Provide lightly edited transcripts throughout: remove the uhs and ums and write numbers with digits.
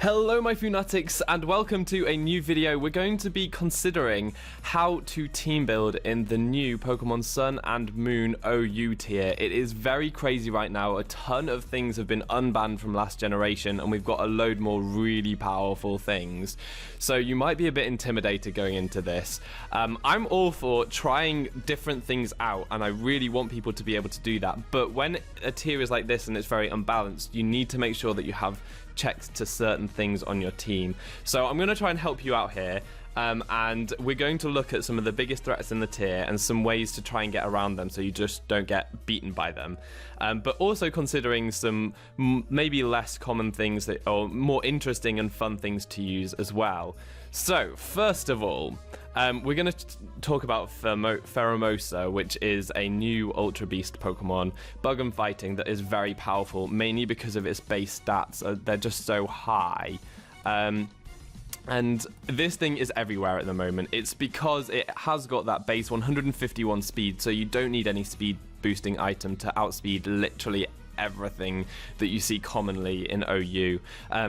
Hello my Funatics and welcome to a new video. We're going to be considering how to team build in the new Pokemon Sun and Moon OU tier. It is very crazy right now. A ton of things have been unbanned from last generation and we've got a load more really powerful things. So you might be a bit intimidated going into this. I'm all for trying different things out and I really want people to be able to do that. But when a tier is like this and it's very unbalanced, you need to make sure that you have checks to certain things on your team. So I'm going to try and help you out here, and we're going to look at some of the biggest threats in the tier and some ways to try and get around them so you just don't get beaten by them, but also considering some maybe less common things that are more interesting and fun things to use as well. So first of all, we're going to talk about Pheromosa, which is a new Ultra Beast Pokemon, bug and fighting, that is very powerful, mainly because of its base stats. They're just so high. And this thing is everywhere at the moment. It's because it has got that base 151 speed, so you don't need any speed boosting item to outspeed literally everything that you see commonly in OU.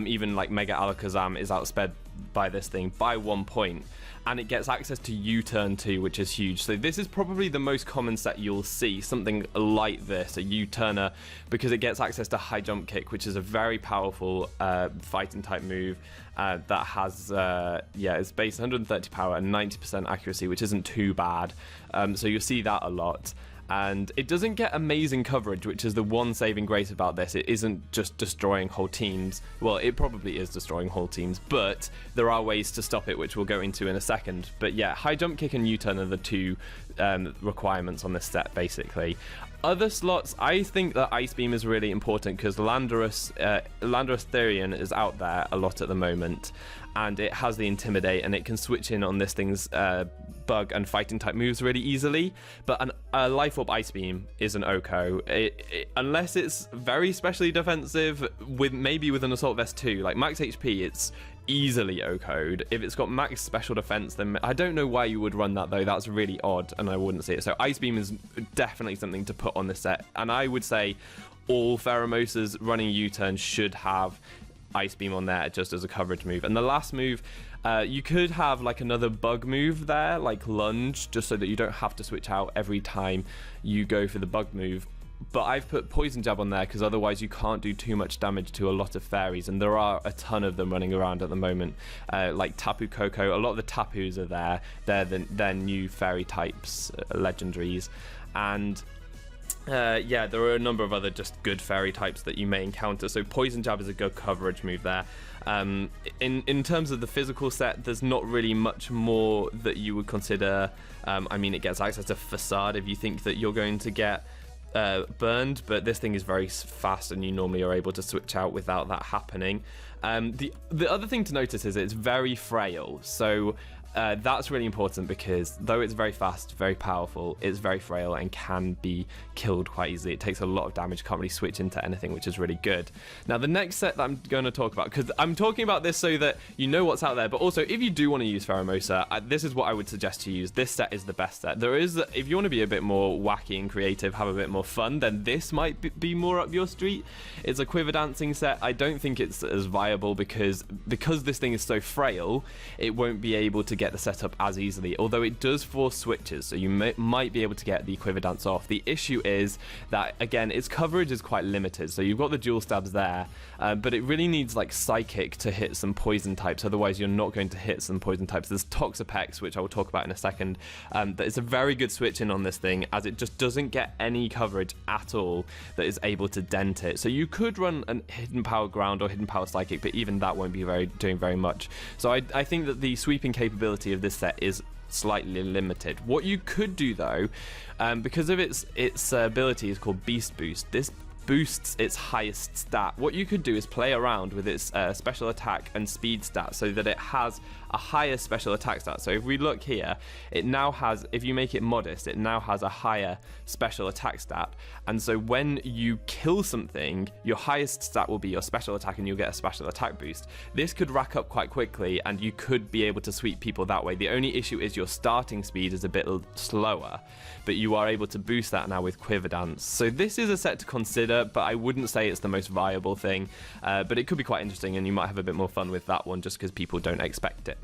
Even like Mega Alakazam is outsped by this thing by 1 point, and it gets access to U-turn too, which is huge. So this is probably the most common set you'll see, something like this, a U-turner, because it gets access to High Jump Kick, which is a very powerful fighting type move that has it's base 130 power and 90% accuracy, which isn't too bad. So you'll see that a lot. And it doesn't get amazing coverage, which is the one saving grace about this. It isn't just destroying whole teams. Well, it probably is destroying whole teams, but there are ways to stop it, which we'll go into in a second. But yeah, High Jump Kick and U-turn are the two requirements on this set, basically. Other slots, I think that Ice Beam is really important because Landorus Therian is out there a lot at the moment, and it has the Intimidate, and it can switch in on this thing's bug and fighting type moves really easily. But a Life Orb Ice Beam is an OHKO. Unless it's very specially defensive, maybe with an Assault Vest too, like max HP, it's easily OHKO'd. If it's got max special defense, then I don't know why you would run that though. That's really odd, and I wouldn't see it. So Ice Beam is definitely something to put on this set, and I would say all Pheromosas running U-turn should have Ice Beam on there just as a coverage move. And the last move, you could have like another bug move there, like Lunge, just so that you don't have to switch out every time you go for the bug move. But I've put Poison Jab on there because otherwise you can't do too much damage to a lot of fairies, and there are a ton of them running around at the moment, like Tapu Koko. A lot of the Tapus are there. They're new fairy types, legendaries, and yeah, there are a number of other just good fairy types that you may encounter. So Poison Jab is a good coverage move there. In terms of the physical set, there's not really much more that you would consider. I mean, it gets access to Facade if you think that you're going to get burned, but this thing is very fast and you normally are able to switch out without that happening. The other thing to notice is it's very frail, so that's really important because though it's very fast, very powerful, it's very frail and can be killed quite easily. It takes a lot of damage, can't really switch into anything, which is really good. Now the next set that I'm going to talk about, because I'm talking about this so that you know what's out there, but also if you do want to use Pheromosa, this is what I would suggest to use. This set is the best set. If you want to be a bit more wacky and creative, have a bit more fun, then this might be more up your street. It's a Quiver Dancing set. I don't think it's as viable because this thing is so frail, it won't be able to get the setup as easily, although it does force switches, so you might be able to get the Quiver Dance off. The issue is that, again, its coverage is quite limited, so you've got the dual stabs there, but it really needs like Psychic to hit some poison types, otherwise you're not going to hit some poison types. There's Toxapex, which I will talk about in a second, that is a very good switch in on this thing, as it just doesn't get any coverage at all that is able to dent it. So you could run a Hidden Power Ground or Hidden Power Psychic, but even that won't be doing very much. So I think that the sweeping capability of this set is slightly limited. What you could do though, because of its ability is called Beast Boost, this boosts its highest stat. What you could do is play around with its special attack and speed stat so that it has a higher special attack stat. So if we look here, it now has, if you make it modest, it now has a higher special attack stat. And so when you kill something, your highest stat will be your special attack and you'll get a special attack boost. This could rack up quite quickly and you could be able to sweep people that way. The only issue is your starting speed is a bit slower, but you are able to boost that now with Quiver Dance. So this is a set to consider. consider, but I wouldn't say it's the most viable thing. But it could be quite interesting, and you might have a bit more fun with that one just because people don't expect it.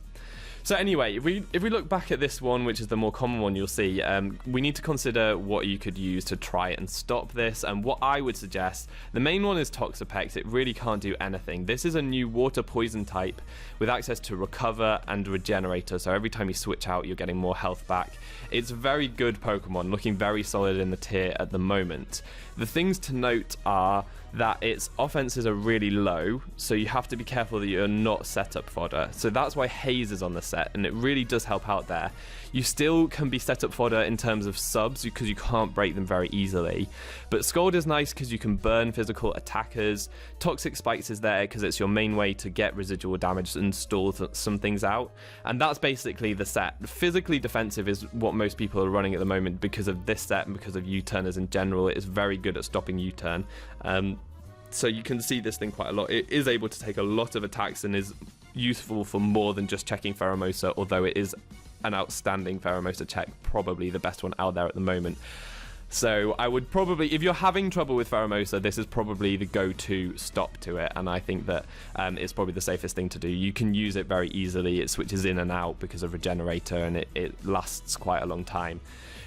So anyway, if we look back at this one, which is the more common one you'll see, we need to consider what you could use to try and stop this. And what I would suggest, the main one is Toxapex. It really can't do anything. This is a new water poison type with access to recover and regenerator. So every time you switch out, you're getting more health back. It's a very good Pokemon, looking very solid in the tier at the moment. The things to note are that its offenses are really low, so you have to be careful that you're not setup fodder. So that's why Haze is on the set, and it really does help out there. You still can be setup fodder in terms of subs because you can't break them very easily. But Scald is nice because you can burn physical attackers. Toxic Spikes is there because it's your main way to get residual damage and stall some things out. And that's basically the set. Physically defensive is what most people are running at the moment because of this set and because of U-turners in general. It is very good at stopping U-turn. So you can see this thing quite a lot. It is able to take a lot of attacks and is useful for more than just checking Pheromosa, although it is an outstanding Pheromosa check, probably the best one out there at the moment. So I would probably, if you're having trouble with Pheromosa, this is probably the go-to stop to it, and I think that it's probably the safest thing to do. You can use it very easily. It switches in and out because of Regenerator, and it lasts quite a long time.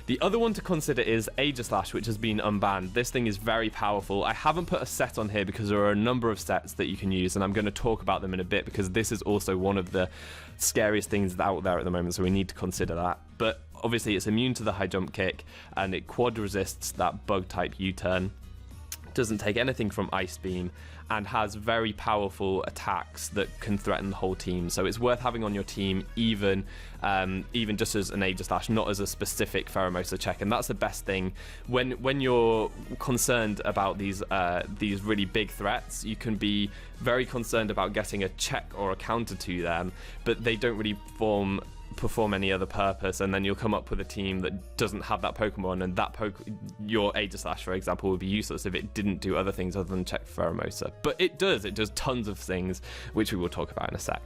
The other one to consider is Aegislash, which has been unbanned. This thing is very powerful. I haven't put a set on here because there are a number of sets that you can use, and I'm going to talk about them in a bit because this is also one of the scariest things out there at the moment, so we need to consider that. But obviously it's immune to the high jump kick, and it quad resists that bug type U-turn. Doesn't take anything from Ice Beam, and has very powerful attacks that can threaten the whole team. So it's worth having on your team, even just as an Aegislash, not as a specific Pheromosa check. And that's the best thing when you're concerned about these really big threats. You can be very concerned about getting a check or a counter to them, but they don't really perform any other purpose, and then you'll come up with a team that doesn't have that Pokemon, and your Aegislash, for example, would be useless if it didn't do other things other than check Pheromosa. But it does tons of things, which we will talk about in a sec.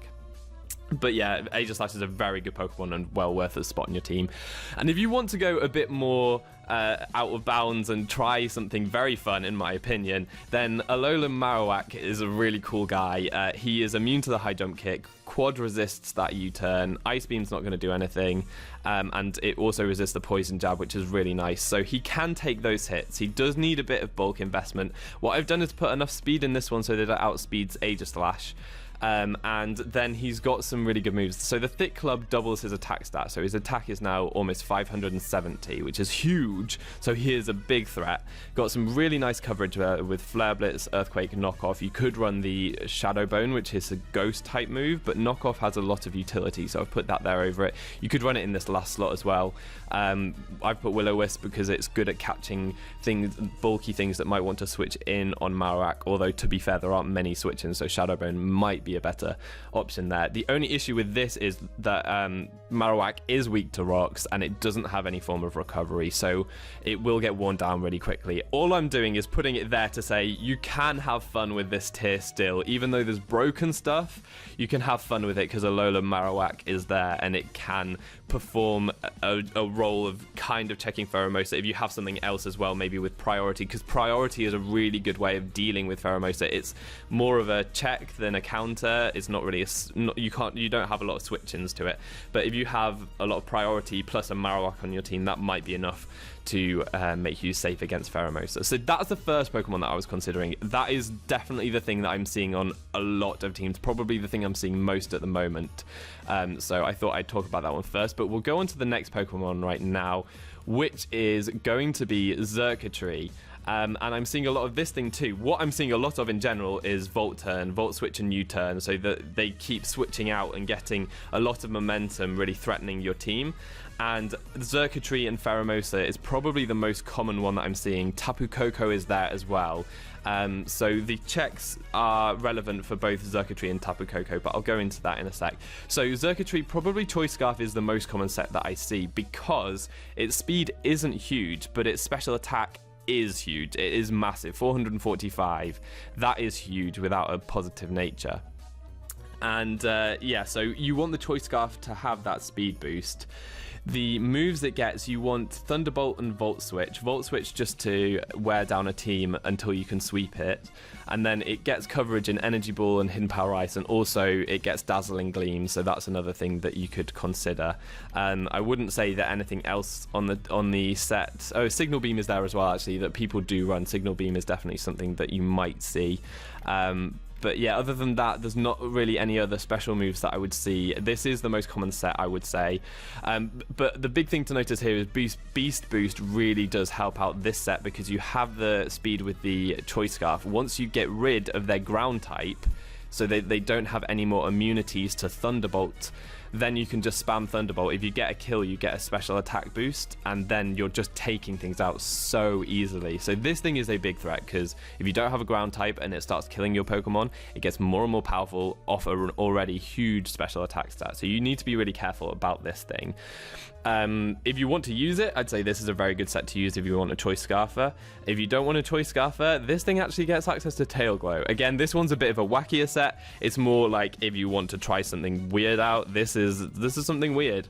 But yeah, Aegislash is a very good Pokemon and well worth a spot in your team. And if you want to go a bit more out of bounds and try something very fun, in my opinion, then Alolan Marowak is a really cool guy. He is immune to the high jump kick, quad resists that U-turn, Ice Beam's not going to do anything, and it also resists the poison jab, which is really nice. So he can take those hits. He does need a bit of bulk investment. What I've done is put enough speed in this one so that it outspeeds Aegislash. And then he's got some really good moves. So the Thick Club doubles his attack stat, so his attack is now almost 570, which is huge. So he is a big threat. Got some really nice coverage with Flare Blitz, Earthquake, Knockoff. You could run the Shadow Bone, which is a ghost type move, but Knockoff has a lot of utility, so I've put that there over it. You could run it in this last slot as well. I've put Will-O-Wisp because it's good at catching things, bulky things that might want to switch in on Marowak, although to be fair, there aren't many switch-ins, so Shadow Bone might be a better option there. The only issue with this is that Marowak is weak to rocks, and it doesn't have any form of recovery, so it will get worn down really quickly. All I'm doing is putting it there to say you can have fun with this tier still. Even though there's broken stuff, you can have fun with it because Alolan Marowak is there, and it can perform a role of kind of checking Pheromosa if you have something else as well, maybe with priority, because priority is a really good way of dealing with Pheromosa. It's more of a check than a counter. It's not really you don't have a lot of switch-ins to it, but if you have a lot of priority plus a Marowak on your team, that might be enough to make you safe against Pheromosa. So that's the first Pokemon that I was considering. That is definitely the thing that I'm seeing on a lot of teams, probably the thing I'm seeing most at the moment. So I thought I'd talk about that one first, but we'll go on to the next Pokemon right now, which is going to be Xurkitree. And I'm seeing a lot of this thing too. What I'm seeing a lot of in general is Volt Turn, Volt Switch and U-Turn, so that they keep switching out and getting a lot of momentum, really threatening your team. And Xurkitree and Pheromosa is probably the most common one that I'm seeing. Tapu Koko is there as well. So the checks are relevant for both Xurkitree and Tapu Koko, but I'll go into that in a sec. So Xurkitree, probably Choice Scarf is the most common set that I see because its speed isn't huge, but its special attack is huge. It is massive, 445. That is huge without a positive nature. And yeah, so you want the Choice Scarf to have that speed boost. The moves it gets, you want Thunderbolt and Volt Switch. Volt Switch just to wear down a team until you can sweep it. And then it gets coverage in Energy Ball and Hidden Power Ice, and also it gets Dazzling Gleam, so that's another thing that you could consider. I wouldn't say that anything else on the set... Oh, Signal Beam is there as well, actually, that people do run. Signal Beam is definitely something that you might see. But yeah, other than that, there's not really any other special moves that I would see. This is the most common set, I would say. But the big thing to notice here is Beast Boost really does help out this set, because you have the speed with the Choice Scarf. Once you get rid of their ground type, so they don't have any more immunities to Thunderbolt, then you can just spam Thunderbolt. If you get a kill, you get a special attack boost, and then you're just taking things out so easily. So this thing is a big threat, because if you don't have a ground type and it starts killing your Pokemon, it gets more and more powerful off an already huge special attack stat. So you need to be really careful about this thing. If you want to use it, I'd say this is a very good set to use if you want a Choice Scarfer. If you don't want a Choice Scarfer, this thing actually gets access to Tail Glow. Again, this one's a bit of a wackier set. It's more like if you want to try something weird out, this is something weird.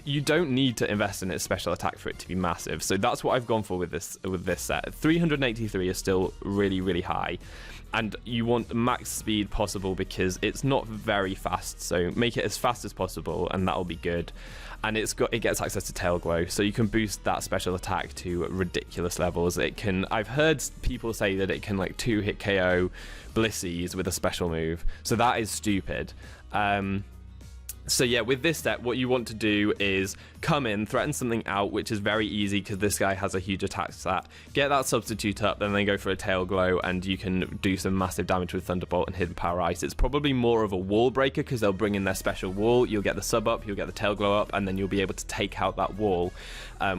You don't need to invest in its special attack for it to be massive. So that's what I've gone for with this set. 383 is still really, really high. And you want max speed possible, because it's not very fast, so make it as fast as possible and that'll be good. And it gets access to Tail Glow, so you can boost that special attack to ridiculous levels. I've heard people say that it can like 2-hit KO Blissies with a special move, so that is stupid. So yeah, with this set, what you want to do is come in, threaten something out, which is very easy because this guy has a huge attack stat. Get that substitute up, then they go for a Tail Glow, and you can do some massive damage with Thunderbolt and Hidden Power Ice. It's probably more of a wall breaker, because they'll bring in their special wall. You'll get the sub up, you'll get the Tail Glow up, and then you'll be able to take out that wall,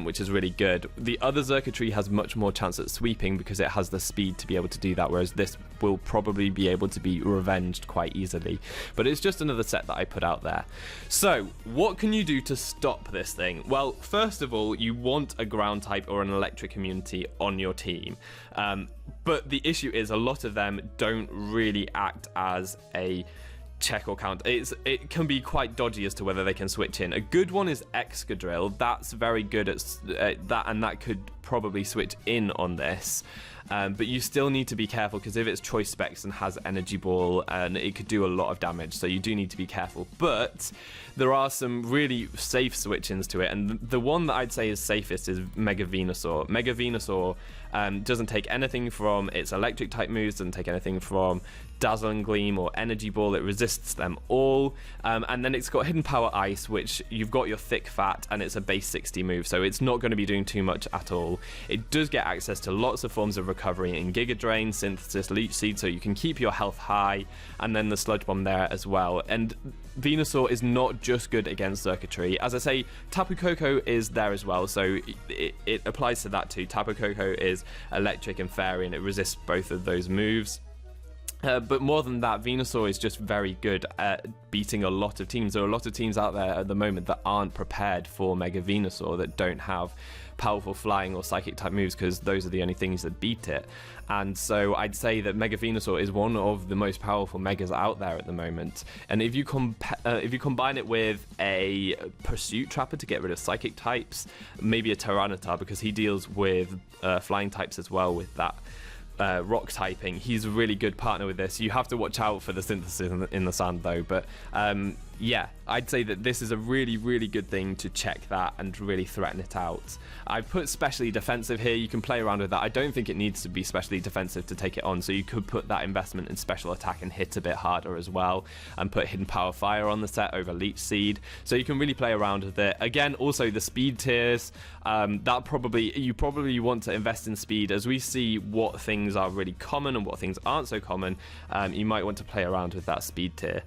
which is really good. The other Xurkitree has much more chance at sweeping because it has the speed to be able to do that, whereas this will probably be able to be revenged quite easily. But it's just another set that I put out there. So, what can you do to stop this thing? Well, first of all, you want a ground type or an electric immunity on your team. But the issue is a lot of them don't really act as a check or count. It can be quite dodgy as to whether they can switch in. A good one is Excadrill. That's very good at that, and that could probably switch in on this. But you still need to be careful, because if it's Choice Specs and has Energy Ball, and it could do a lot of damage, so you do need to be careful. But there are some really safe switch-ins to it, and the one that I'd say is safest is Mega Venusaur. Mega Venusaur doesn't take anything from its electric type moves, doesn't take anything from Dazzling Gleam or Energy Ball. It resists them all, and then it's got Hidden Power Ice, which you've got your Thick Fat, and it's a base 60 move, so it's not going to be doing too much at all. It does get access to lots of forms of recovery in Giga Drain, Synthesis, Leech Seed, so you can keep your health high, and then the Sludge Bomb there as well. And Venusaur is not just good against Circuitry. As I say, Tapu Koko is there as well, so it applies to that too. Tapu Koko is electric and fairy, and it resists both of those moves. But more than that, Venusaur is just very good at beating a lot of teams. There are a lot of teams out there at the moment that aren't prepared for Mega Venusaur, that don't have powerful flying or psychic type moves, because those are the only things that beat it. And so I'd say that Mega Venusaur is one of the most powerful Megas out there at the moment. And if you combine it with a Pursuit Trapper to get rid of psychic types, maybe a Tyranitar, because he deals with flying types as well with that rock typing, he's a really good partner with this. You have to watch out for the Synthesis in the sand though, but yeah, I'd say that this is a really, really good thing to check that and really threaten it out. I've put specially defensive here. You can play around with that. I don't think it needs to be specially defensive to take it on, so you could put that investment in special attack and hit a bit harder as well, and put Hidden Power Fire on the set over Leech Seed, so you can really play around with it. Again, also the speed tiers, you probably want to invest in speed. As we see what things are really common and what things aren't so common, you might want to play around with that speed tier.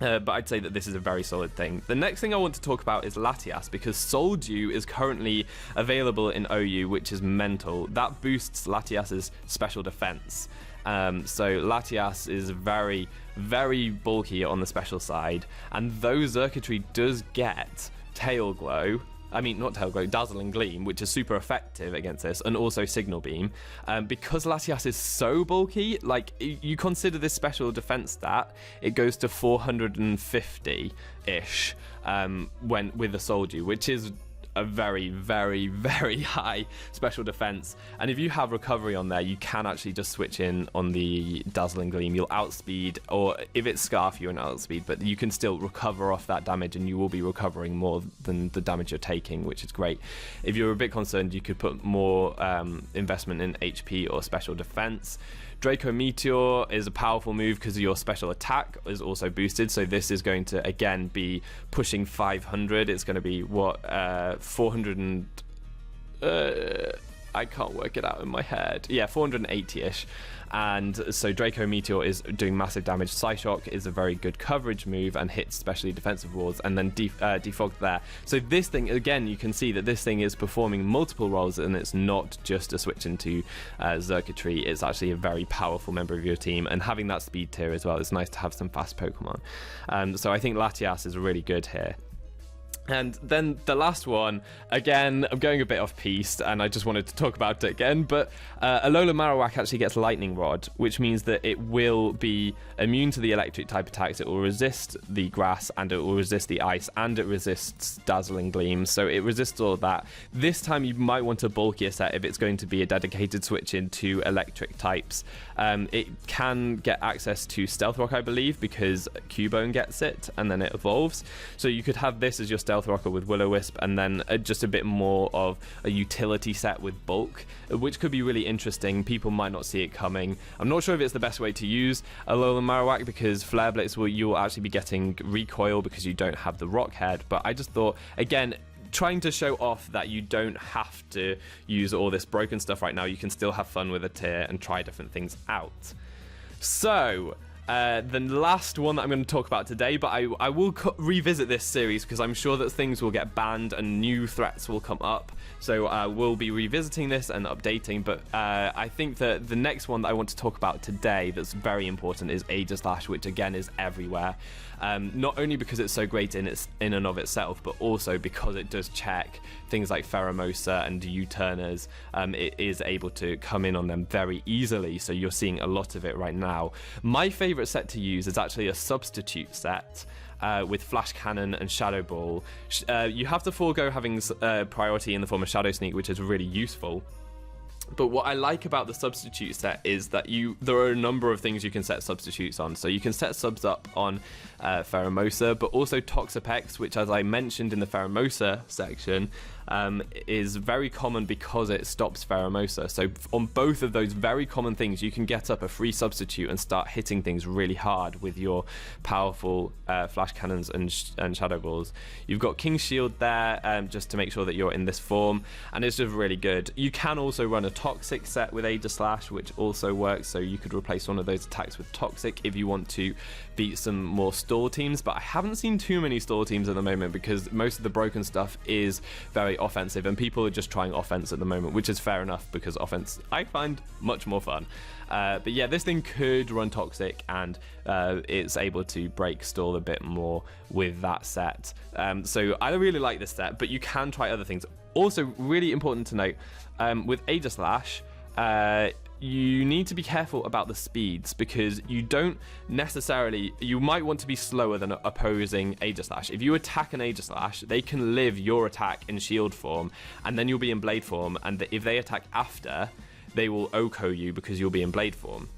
But I'd say that this is a very solid thing. The next thing I want to talk about is Latias, because Soldew is currently available in OU, which is mental. That boosts Latias's special defense. So Latias is very, very bulky on the special side, and though Xurkitree does get Tail Glow, I mean, not Tail Glow, Dazzling Gleam, which is super effective against this, and also Signal Beam. Because Latias is so bulky, like, you consider this special defense stat, it goes to 450-ish when with the Soldier, which is a very, very, very high special defense. And if you have recovery on there, you can actually just switch in on the Dazzling Gleam. You'll outspeed, or if it's Scarf, you're an outspeed, but you can still recover off that damage, and you will be recovering more than the damage you're taking, which is great. If you're a bit concerned, you could put more investment in HP or special defense. Draco Meteor is a powerful move because your special attack is also boosted, so this is going to again be pushing 500. It's going to be what 400 and I can't work it out in my head. Yeah, 480-ish. And so Draco Meteor is doing massive damage. Psyshock is a very good coverage move and hits especially defensive walls, and then defog there. So this thing, again, you can see that this thing is performing multiple roles, and it's not just a switch into Xurkitree. It's actually a very powerful member of your team, and having that speed tier as well, it's nice to have some fast Pokemon. So I think Latias is really good here. And then the last one, again, I'm going a bit off piste, and I just wanted to talk about it again, but Alola Marowak actually gets Lightning Rod, which means that it will be immune to the electric type attacks. It will resist the grass, and it will resist the ice, and it resists Dazzling Gleam, so it resists all of that. This time you might want a bulkier set if it's going to be a dedicated switch into electric types. It can get access to Stealth Rock, I believe, because Cubone gets it, and then it evolves. So you could have this as your Stealth Rocker with Will-O-Wisp, and then just a bit more of a utility set with Bulk, which could be really interesting. People might not see it coming. I'm not sure if it's the best way to use Alola Marowak, because Flare Blitz you'll actually be getting recoil because you don't have the Rock Head, but I just thought, again, trying to show off that you don't have to use all this broken stuff right now. You can still have fun with a tier and try different things out. So the last one that I'm going to talk about today, but I will revisit this series because I'm sure that things will get banned and new threats will come up. So we'll be revisiting this and updating, but I think that the next one that I want to talk about today that's very important is Aegislash, which again is everywhere. Not only because it's so great in and of itself, but also because it does check things like Pheromosa and U-turners. It is able to come in on them very easily, so you're seeing a lot of it right now. My favorite set to use is actually a substitute set with Flash Cannon and Shadow Ball. You have to forego having priority in the form of Shadow Sneak, which is really useful. But what I like about the substitute set is that there are a number of things you can set substitutes on. So you can set subs up on Pheromosa, but also Toxapex, which, as I mentioned in the Pheromosa section, is very common because it stops Pheromosa. So on both of those very common things, you can get up a free substitute and start hitting things really hard with your powerful Flash Cannons and Shadow Balls. You've got King's Shield there just to make sure that you're in this form, and it's just really good. You can also run a Toxic set with Aegislash, which also works, so you could replace one of those attacks with Toxic if you want to beat some more stall teams, but I haven't seen too many stall teams at the moment because most of the broken stuff is very offensive and people are just trying offense at the moment, which is fair enough because offense I find much more fun. But yeah, this thing could run Toxic, and it's able to break stall a bit more with that set. So I really like this set, but you can try other things. Also, really important to note, with Aegislash, you need to be careful about the speeds because you might want to be slower than opposing Aegislash. If you attack an Aegislash, they can live your attack in shield form, and then you'll be in blade form, and if they attack after, they will OHKO you because you'll be in blade form.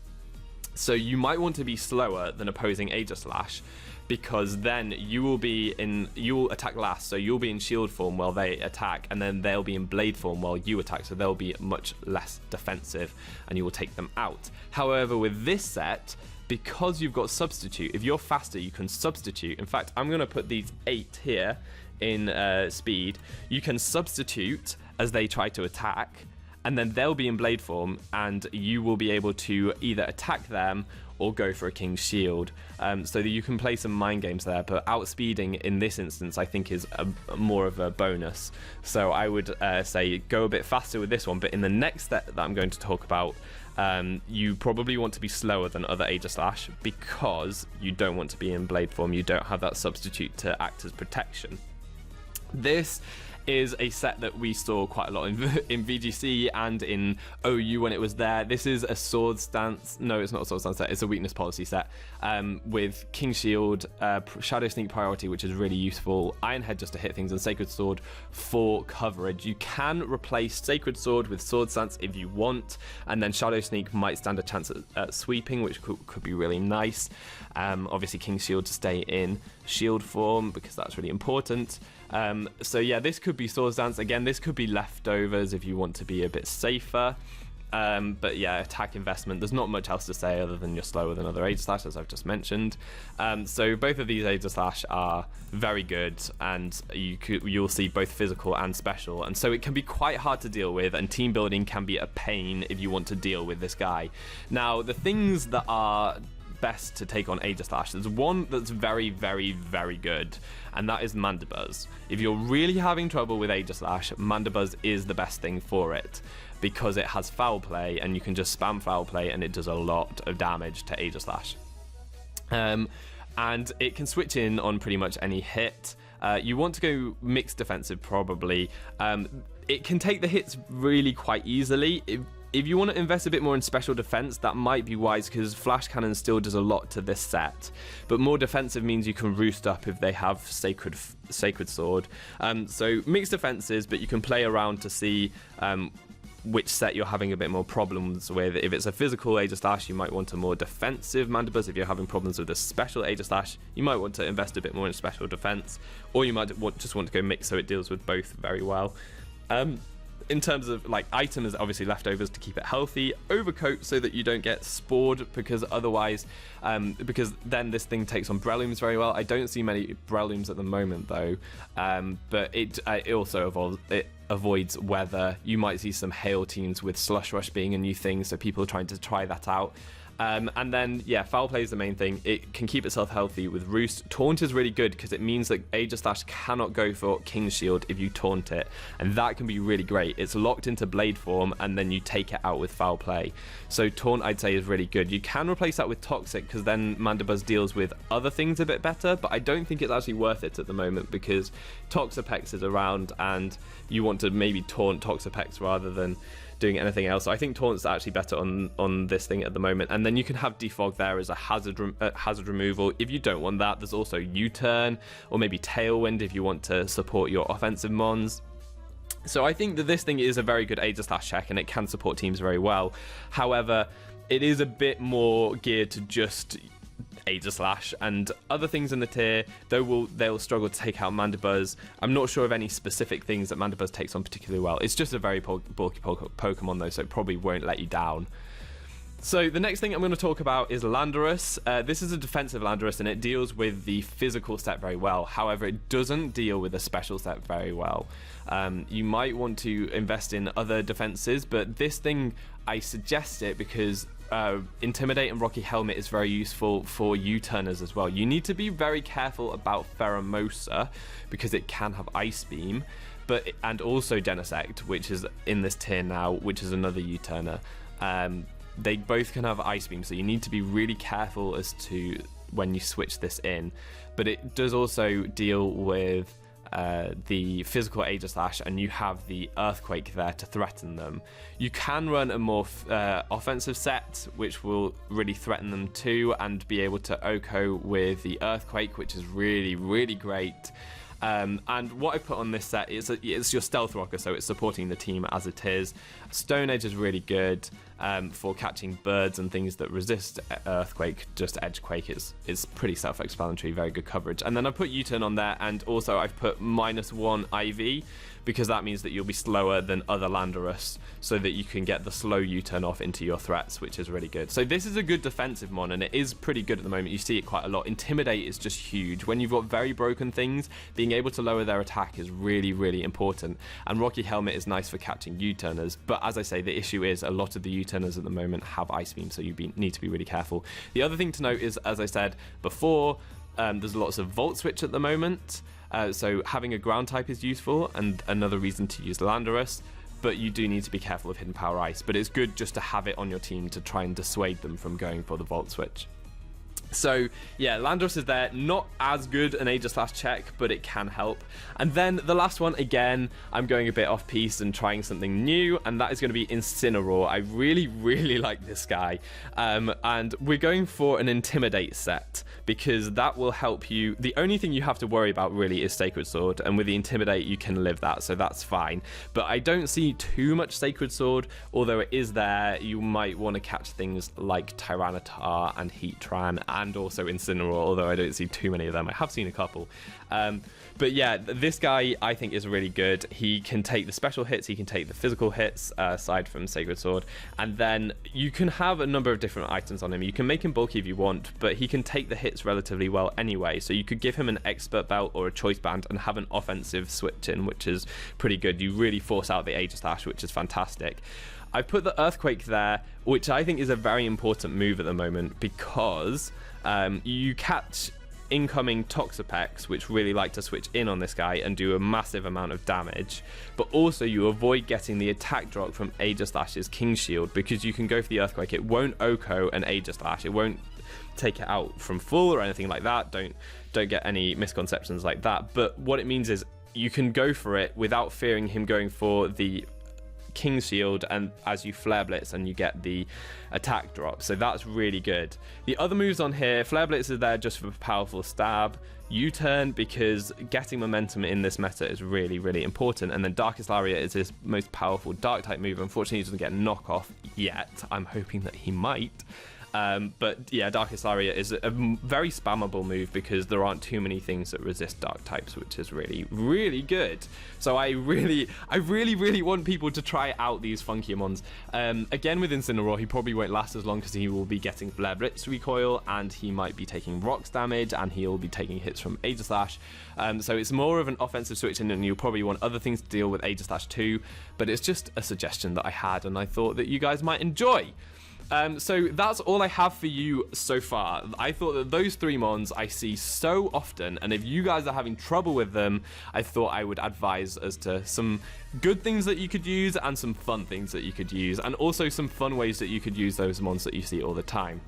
So you might want to be slower than opposing Aegislash, because then you will attack last, so you'll be in shield form while they attack, and then they'll be in blade form while you attack, so they'll be much less defensive and you will take them out. However, with this set, because you've got substitute, if you're faster you can substitute. In fact, I'm going to put these 8 here in speed. You can substitute as they try to attack, and then they'll be in blade form and you will be able to either attack them or go for a King's Shield, so that you can play some mind games there, but outspeeding in this instance I think is more of a bonus. So I would say go a bit faster with this one, but in the next set that I'm going to talk about, you probably want to be slower than other Aegislash because you don't want to be in blade form. You don't have that substitute to act as protection. This is a set that we saw quite a lot in VGC and in OU when it was there. This is a sword stance. No, it's not a sword stance set. It's a weakness policy set with King Shield, Shadow Sneak priority, which is really useful, Iron Head just to hit things, and Sacred Sword for coverage. You can replace Sacred Sword with sword stance if you want, and then Shadow Sneak might stand a chance at sweeping, which could be really nice. Obviously King Shield to stay in shield form because that's really important. So yeah, this could be sword stance. Again, this could be leftovers if you want to be a bit safer. But yeah, attack investment, there's not much else to say other than you're slower than other Aegislash, as I've just mentioned. So both of these Aegislash are very good, and you'll see both physical and special, and so it can be quite hard to deal with, and team building can be a pain if you want to deal with this guy. Now, the things that are best to take on Aegislash, there's one that's very, very, very good, and that is Mandibuzz. If you're really having trouble with Aegislash, Mandibuzz is the best thing for it, because it has foul play, and you can just spam foul play and it does a lot of damage to Aegislash. And it can switch in on pretty much any hit. You want to go mixed defensive probably. It can take the hits really quite easily. If you want to invest a bit more in special defense, that might be wise, because Flash Cannon still does a lot to this set. But more defensive means you can roost up if they have Sacred Sword. So mixed defenses, but you can play around to see which set you're having a bit more problems with. If it's a physical Aegislash, you might want a more defensive Mandibuzz. If you're having problems with a special Aegislash, you might want to invest a bit more in special defense, or you might just want to go mix so it deals with both very well. In terms of like items, obviously leftovers to keep it healthy, overcoat so that you don't get spored, because otherwise, because then this thing takes on Brelooms very well. I don't see many Brelooms at the moment though, but it also avoids weather. You might see some hail teams with Slush Rush being a new thing, so people are trying to try that out. And then, yeah, foul play is the main thing. It can keep itself healthy with Roost. Taunt is really good because it means that Aegislash cannot go for King's Shield if you taunt it, and that can be really great. It's locked into Blade form, and then you take it out with foul play. So Taunt, I'd say, is really good. You can replace that with Toxic, because then Mandibuzz deals with other things a bit better, but I don't think it's actually worth it at the moment, because Toxapex is around, and you want to maybe taunt Toxapex rather than doing anything else. I think Taunt's actually better on this thing at the moment, and then you can have Defog there as a hazard removal. If you don't want that, there's also U-turn or maybe Tailwind if you want to support your offensive mons. So I think that this thing is a very good Aegislash check, and it can support teams very well. However, it is a bit more geared to just Aegislash, and other things in the tier, though they'll struggle to take out Mandibuzz. I'm not sure of any specific things that Mandibuzz takes on particularly well. It's just a very bulky Pokemon though, so it probably won't let you down. So the next thing I'm going to talk about is Landorus. This is a defensive Landorus, and it deals with the physical set very well. However, it doesn't deal with the special set very well. You might want to invest in other defenses, but this thing, I suggest it because Intimidate and Rocky Helmet is very useful for U-turners as well. You need to be very careful about Pheromosa because it can have Ice Beam, and also Genesect, which is in this tier now, which is another U-turner. They both can have Ice Beam, so you need to be really careful as to when you switch this in. But it does also deal with the physical Aegislash, and you have the Earthquake there to threaten them. You can run a more offensive set, which will really threaten them too, and be able to OHKO with the Earthquake, which is really, really great. And what I put on this set is it's your Stealth Rocker, so it's supporting the team as it is. Stone Edge is really good for catching birds and things that resist Earthquake. Just Edgequake is pretty self-explanatory, very good coverage. And then I put U-turn on there, and also I've put -1 IV, because that means that you'll be slower than other Landorus, so that you can get the slow U-turn off into your threats, which is really good. So this is a good defensive mon, and it is pretty good at the moment. You see it quite a lot. Intimidate is just huge. When you've got very broken things, being able to lower their attack is really, really important. And Rocky Helmet is nice for catching U-turners, but as I say, the issue is a lot of the U-turners at the moment have Ice Beam, so you need to be really careful. The other thing to note is, as I said before, there's lots of Volt Switch at the moment. So having a ground type is useful, and another reason to use Landorus, but you do need to be careful of Hidden Power Ice. But it's good just to have it on your team to try and dissuade them from going for the Volt Switch. So yeah, Landorus is there, not as good an Aegislash check, but it can help. And then the last one, again, I'm going a bit off piece and trying something new, and that is going to be Incineroar. I really like this guy, and we're going for an Intimidate set, because that will help you. The only thing you have to worry about really is Sacred Sword, and with the Intimidate you can live that, so that's fine. But I don't see too much Sacred Sword, although it is there. You might want to catch things like Tyranitar and Heatran, and also Incineroar, although I don't see too many of them. I have seen a couple. But yeah, this guy I think is really good. He can take the special hits, he can take the physical hits, aside from Sacred Sword, and then you can have a number of different items on him. You can make him bulky if you want, but he can take the hits relatively well anyway, so you could give him an Expert Belt or a Choice Band and have an offensive switch in, which is pretty good. You really force out the Aegislash, which is fantastic. I put the Earthquake there, which I think is a very important move at the moment, because you catch incoming Toxapex, which really like to switch in on this guy and do a massive amount of damage, but also you avoid getting the attack drop from Aegislash's King Shield, because you can go for the Earthquake. It won't Oko an Aegislash, it won't take it out from full or anything like that. Don't get any misconceptions like that, but what it means is you can go for it without fearing him going for the King Shield, and as you Flare Blitz and you get the attack drop, so that's really good. The other moves on here, Flare Blitz is there just for powerful stab, U-turn because getting momentum in this meta is really important, and then Darkest Lariat is his most powerful dark type move. Unfortunately he doesn't get knockoff yet. I'm hoping that he might. But yeah, Darkest Lariat is a very spammable move because there aren't too many things that resist dark types, which is really good. So I really want people to try out these Funkiamons. Again, with Incineroar, he probably won't last as long because he will be getting Flare Blitz recoil, and he might be taking rocks damage, and he'll be taking hits from Aegislash. So it's more of an offensive switch, and you'll probably want other things to deal with Aegislash too. But it's just a suggestion that I had, and I thought that you guys might enjoy. So that's all I have for you so far. I thought that those three mons I see so often, and if you guys are having trouble with them, I thought I would advise as to some good things that you could use and some fun things that you could use, and also some fun ways that you could use those mons that you see all the time.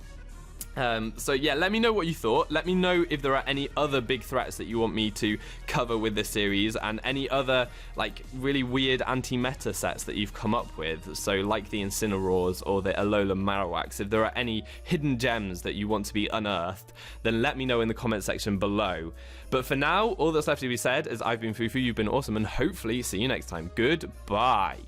So yeah, let me know what you thought. Let me know if there are any other big threats that you want me to cover with this series, and any other like really weird anti-meta sets that you've come up with, so like the Incineroars or the Alola Marowaks. If there are any hidden gems that you want to be unearthed, then let me know in the comment section below. But for now, all that's left to be said is I've been Fufu, you've been awesome, and hopefully see you next time. Goodbye.